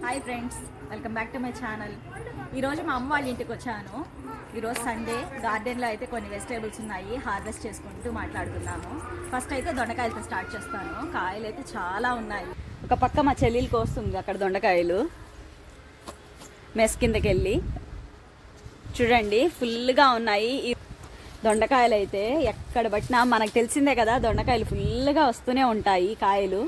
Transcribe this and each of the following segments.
Hi friends, welcome back to my channel. ఈరోజు మా అమ్మ వాళ్ళ ఇంటికి వచ్చాను. ఈరోజు సండే. గార్డెన్లో అయితే కొన్ని వెజిటేబుల్స్ ఉన్నాయి, హార్వెస్ట్ చేసుకుంటూ మాట్లాడుతున్నాము. ఫస్ట్ అయితే దొండకాయలతో స్టార్ట్ చేస్తాను. కాయలు అయితే చాలా ఉన్నాయి. ఒక పక్క మా చెల్లెలకి వస్తుంది అక్కడ దొండకాయలు. మెస్ కిందకి వెళ్ళి చూడండి, ఫుల్గా ఉన్నాయి ఈ దొండకాయలు. అయితే ఎక్కడ పట్టినా మనకు తెలిసిందే కదా, దొండకాయలు ఫుల్గా వస్తూనే ఉంటాయి కాయలు.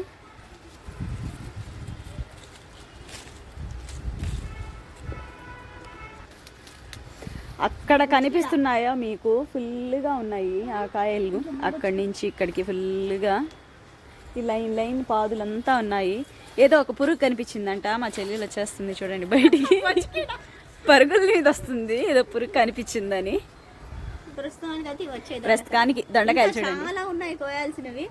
అక్కడ కనిపిస్తున్నాయో మీకు, ఫుల్గా ఉన్నాయి ఆ కాయలు. అక్కడి నుంచి ఇక్కడికి ఫుల్గా ఈ లైన్ లైన్ పాదులంతా ఉన్నాయి. ఏదో ఒక పురుగు కనిపించిందంట, మా చెల్లెలు వచ్చేస్తుంది చూడండి బయటికి, పరుగుల మీద వస్తుంది. ఏదో పురుగు కనిపించిందని. ప్రస్తుతానికి దొండకాయలు చూడండి చాలా ఉన్నాయి కోయాల్సినవి.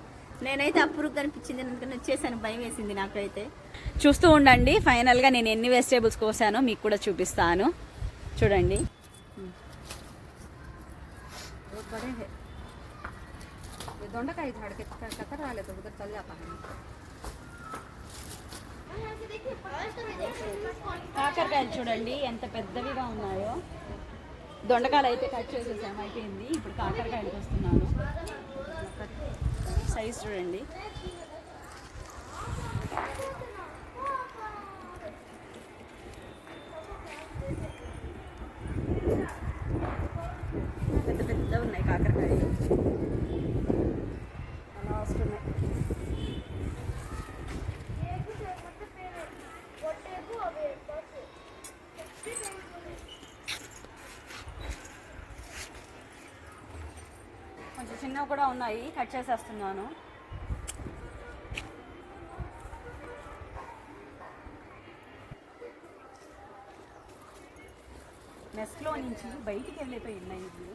నేనైతే ఆ పురుగు కనిపించింది అందుకని వచ్చేసాను, భయం వేసింది నాకైతే. చూస్తూ ఉండండి, ఫైనల్గా నేను ఎన్ని వెజిటేబుల్స్ కోసానో మీకు కూడా చూపిస్తాను. చూడండి, దొండకాయ కాకరకాయలు చూడండి ఎంత పెద్దవిగా ఉన్నాయో. దొండకాయలు అయితే కట్ చేసేసాము, అయిపోయింది. ఇప్పుడు కాకరకాయలకు వస్తున్నాను. సైజ్ చూడండి, పెద్ద పెద్ద ఉన్నాయి కాకరకాయలు, అలా వస్తున్నాయి. కొంచెం చిన్నవి కూడా ఉన్నాయి, కట్ చేసేస్తున్నాను. మెస్లో నుంచి బయటికి వెళ్ళిపోయి ఉన్నాయి ఇవి.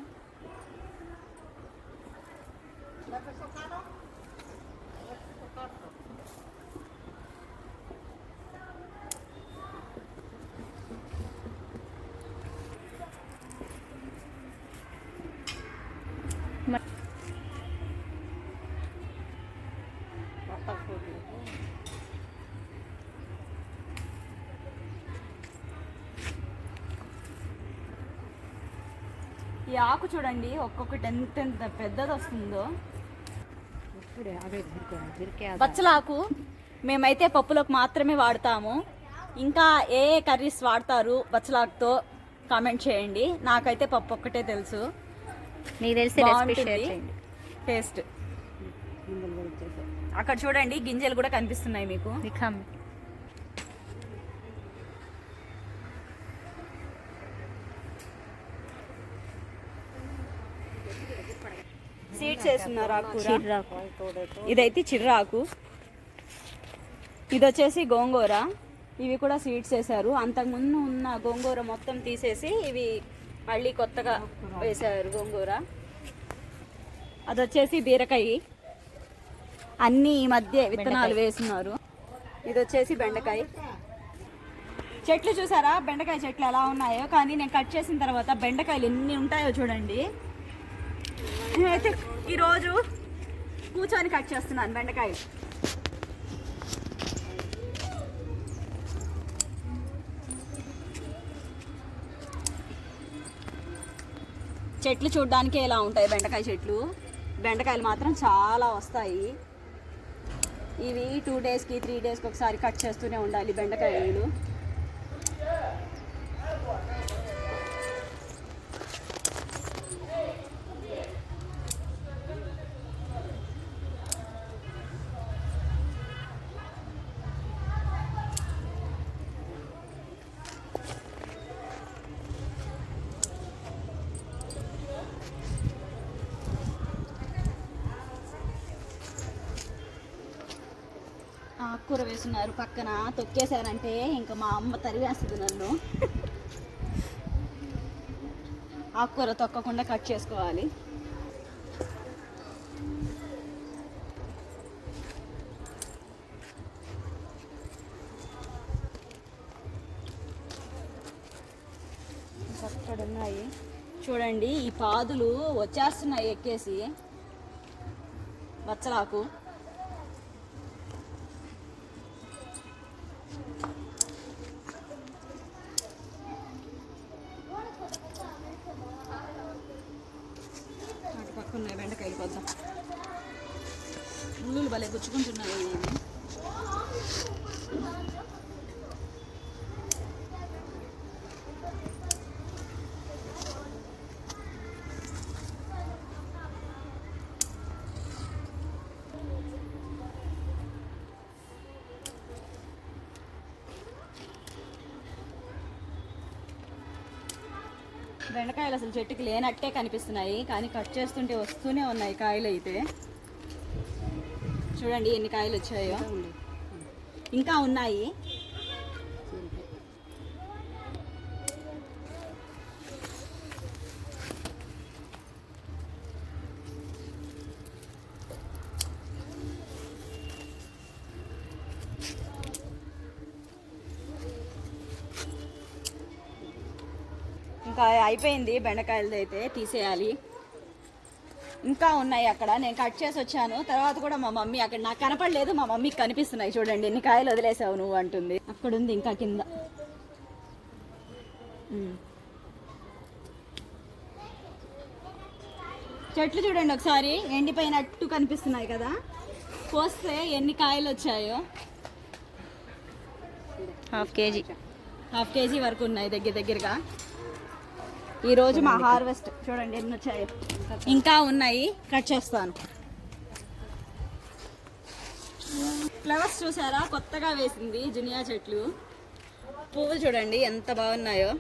ఈ ఆకు చూడండి, ఒక్కొక్కటి ఎంత పెద్దది వస్తుందో. బచ్చలాకు మేమైతే పప్పులకు మాత్రమే వాడతాము. ఇంకా ఏ కర్రీస్ వాడతారు బచ్చలాకుతో కామెంట్ చేయండి. నాకైతే పప్పు ఒక్కటే తెలుసు, మీకు తెలిసి టేస్ట్. అక్కడ చూడండి, గింజలు కూడా కనిపిస్తున్నాయి మీకు. సీడ్స్ వేస్తున్నారు ఆకుకూర. ఇదైతే చిర్రాకు, ఇది వచ్చేసి గోంగూర. ఇవి కూడా సీడ్స్ వేసారు. అంతకుముందు ఉన్న గోంగూర మొత్తం తీసేసి ఇవి మళ్ళీ కొత్తగా వేసారు గోంగూర. అది వచ్చేసి బీరకాయ. అన్నీ ఈ మధ్య విత్తనాలు వేస్తున్నారు. ఇది వచ్చేసి బెండకాయ చెట్లు. చూసారా బెండకాయ చెట్లు ఎలా ఉన్నాయో, కానీ నేను కట్ చేసిన తర్వాత బెండకాయలు ఎన్ని ఉంటాయో చూడండి. నేనైతే ఈరోజు కూర్చొని కట్ చేస్తున్నాను బెండకాయలు. చెట్లు చూడడానికి ఎలా ఉంటాయి బెండకాయ చెట్లు. బెండకాయలు మాత్రం చాలా వస్తాయి. ఇవి 2 డేస్కి 3 డేస్కి ఒకసారి కట్ చేస్తూనే ఉండాలి బెండకాయలు. ఆకుకూర వేస్తున్నారు పక్కన. తొక్కేశారంటే ఇంకా మా అమ్మ తరివేస్తుంది నన్ను. ఆకుకూర తొక్కకుండా కట్ చేసుకోవాలి. అక్కడ ఉన్నాయి చూడండి, ఈ పాదులు వచ్చేస్తున్నాయి ఎక్కేసి. బచ్చలాకు గుచ్చుకుంటున్నాయి ఇవి. బెండకాయలు అసలు చెట్టుకి లేనట్టే కనిపిస్తున్నాయి, కానీ కట్ చేస్తుంటే వస్తూనే ఉన్నాయి కాయలు అయితే. చూడండి ఎన్ని కాయలు వచ్చాయో, ఇంకా ఉన్నాయి. ఇంకా అయిపోయింది బెండకాయలది అయితే, తీసేయాలి. ఇంకా ఉన్నాయి అక్కడ, నేను కట్ చేసి వచ్చాను. తర్వాత కూడా మా మమ్మీ అక్కడ నాకు కనపడలేదు, మా మమ్మీకి కనిపిస్తున్నాయి. చూడండి ఎన్ని కాయలు వదిలేసావు నువ్వు అంటుంది. అక్కడ ఉంది ఇంకా కింద. చెట్లు చూడండి ఒకసారి, ఎండిపోయినట్టు కనిపిస్తున్నాయి కదా. కోస్తే ఎన్ని కాయలు వచ్చాయో. హాఫ్ కేజీ వరకు ఉన్నాయి దగ్గర దగ్గరగా. ఈరోజు మా హార్వెస్ట్ చూడండి ఎన్ని వచ్చాయి. ఇంకా ఉన్నాయి, కట్ చేస్తాను. ఫ్లవర్స్ చూసారా, కొత్తగా వేసింది జునియా చెట్లు. పువ్వులు చూడండి ఎంత బాగున్నాయో,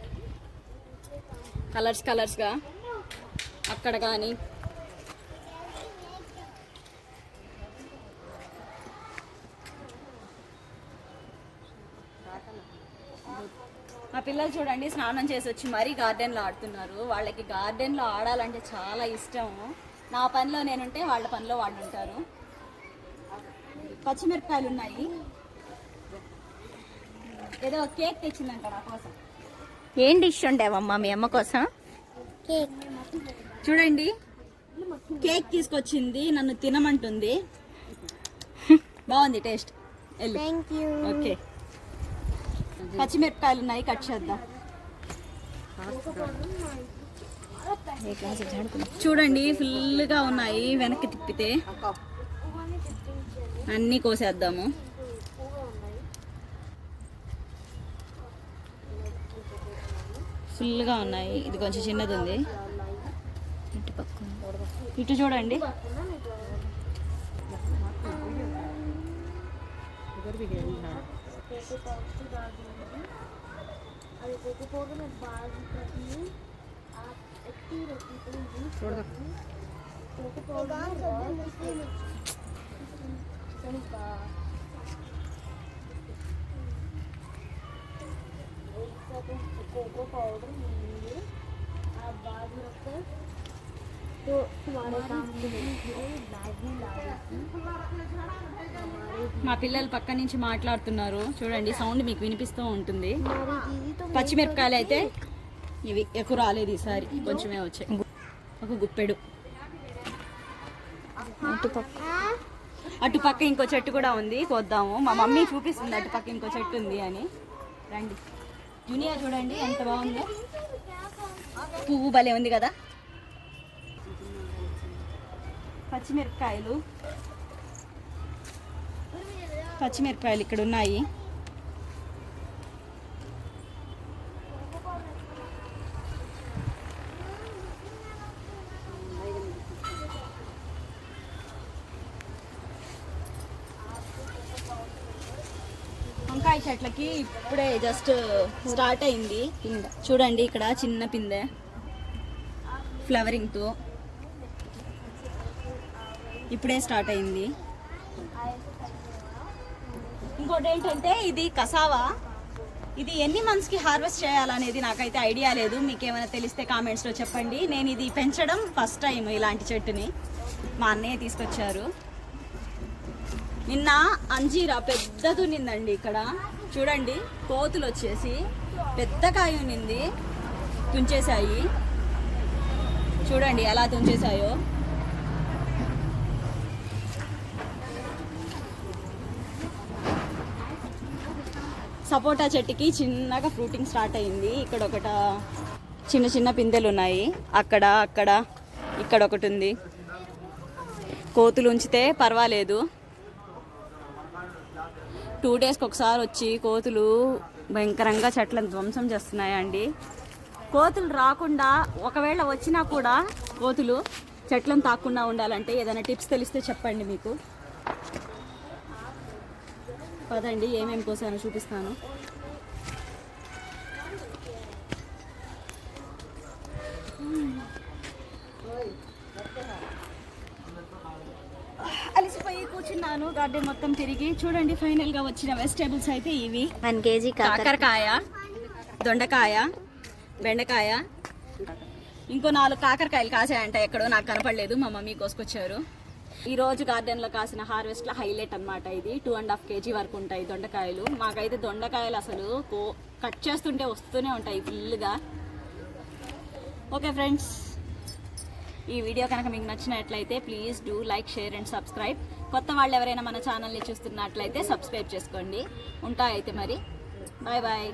కలర్స్గా. అక్కడ కానీ మా పిల్లలు చూడండి స్నానం చేసి వచ్చి మరీ గార్డెన్లో ఆడుతున్నారు. వాళ్ళకి గార్డెన్లో ఆడాలంటే చాలా ఇష్టం. నా పనిలో నేనుంటే వాళ్ళ పనిలో వాళ్ళు ఉంటారు. పచ్చిమిరపకాయలు ఉన్నాయి. ఏదో కేక్ తెచ్చిందంట నా కోసం. ఏం డిష్ ఉండేవమ్మా మీ అమ్మ కోసం? చూడండి కేక్ తీసుకొచ్చింది, నన్ను తినమంటుంది. బాగుంది టేస్ట్. ఓకే, పచ్చిమిరపకాయలు ఉన్నాయి, కట్ చేద్దాం. చూడండి ఫుల్గా ఉన్నాయి, వెనక్కి తిప్పితే అన్నీ కోసేద్దాము. ఫుల్గా ఉన్నాయి. ఇది కొంచెం చిన్నది ఉంది. ఇటు చూడండి. మా పిల్లలు పక్క నుంచి మాట్లాడుతున్నారు చూడండి, సౌండ్ మీకు వినిపిస్తూ ఉంటుంది. పచ్చిమిరపకాయలు అయితే ఇవి ఎక్కువ రాలేదు, ఈసారి కొంచెమే వచ్చాయి. ఒక గుప్పెడు. అటుపక్క ఇంకో చెట్టు కూడా ఉంది, కోద్దాము. మా మమ్మీ చూపిస్తుంది అటుపక్క ఇంకో చెట్టు ఉంది అని. రండి. జూనియా చూడండి ఎంత బాగుందో, పువ్వు భలే ఉంది కదా. పచ్చిమిరపకాయలు ఇక్కడ ఉన్నాయి. వంకాయ చెట్లకి ఇప్పుడే జస్ట్ స్టార్ట్ అయింది. చూడండి ఇక్కడ చిన్న పిందె ఫ్లవరింగ్తో ఇప్పుడే స్టార్ట్ అయింది. ఇంకోటి ఏంటంటే ఇది కసావా. ఇది ఎన్ని మంత్స్కి హార్వెస్ట్ చేయాలనేది నాకైతే ఐడియా లేదు. మీకు ఏమైనా తెలిస్తే కామెంట్స్లో చెప్పండి. నేను ఇది పెంచడం ఫస్ట్ టైం, ఇలాంటి చెట్టుని మా అన్నయ్య తీసుకొచ్చారు. నిన్న అంజీరా పెద్దది ఉన్నిందండి ఇక్కడ. చూడండి కోతులు వచ్చేసి పెద్ద కాయ ఉన్నింది, తుంచేశాయి. చూడండి ఎలా తుంచేశాయో. సపోటా చెట్టుకి చిన్నగా ఫ్రూటింగ్ స్టార్ట్ అయింది. ఇక్కడ ఒకట చిన్న చిన్న పిందెలు ఉన్నాయి, అక్కడ ఇక్కడ ఒకటి ఉంది. కోతులు ఉంచితే పర్వాలేదు. 2 డేస్కి ఒకసారి వచ్చి కోతులు భయంకరంగా చెట్లను ధ్వంసం చేస్తున్నాయండి. కోతులు రాకుండా ఒకవేళ వచ్చినా కూడా కోతులు చెట్లను తాకుండా ఉండాలంటే ఏదైనా టిప్స్ తెలిస్తే చెప్పండి మీకు. పదండి ఏమేమి కోసానో చూపిస్తాను. అలిసిపోయి కూర్చున్నాను గార్డెన్ మొత్తం తిరిగి. చూడండి ఫైనల్గా వచ్చిన వెజిటేబుల్స్ అయితే ఇవి. 1 కేజీ కాకరకాయ, దొండకాయ, బెండకాయ, ఇంకో 4 కాకరకాయలు కాసాయంట. ఎక్కడో నాకు కనపడలేదు, మా మమ్మీ కోసుకొచ్చారు. ఈ రోజు గార్డెన్లో కాసిన హార్వెస్ట్లో హైలైట్ అన్నమాట ఇది. 2.5 కేజీ వరకు ఉంటాయి దొండకాయలు. మాకైతే దొండకాయలు అసలు కట్ చేస్తుంటే వస్తూనే ఉంటాయి ఫుల్గా. ఓకే ఫ్రెండ్స్, ఈ వీడియో కనుక మీకు నచ్చినట్లయితే please do like, share and subscribe. కొత్త వాళ్ళు ఎవరైనా మన ఛానల్ని చూస్తున్నట్లయితే సబ్స్క్రైబ్ చేసుకోండి. ఉంటా అయితే మరి, బాయ్ బాయ్.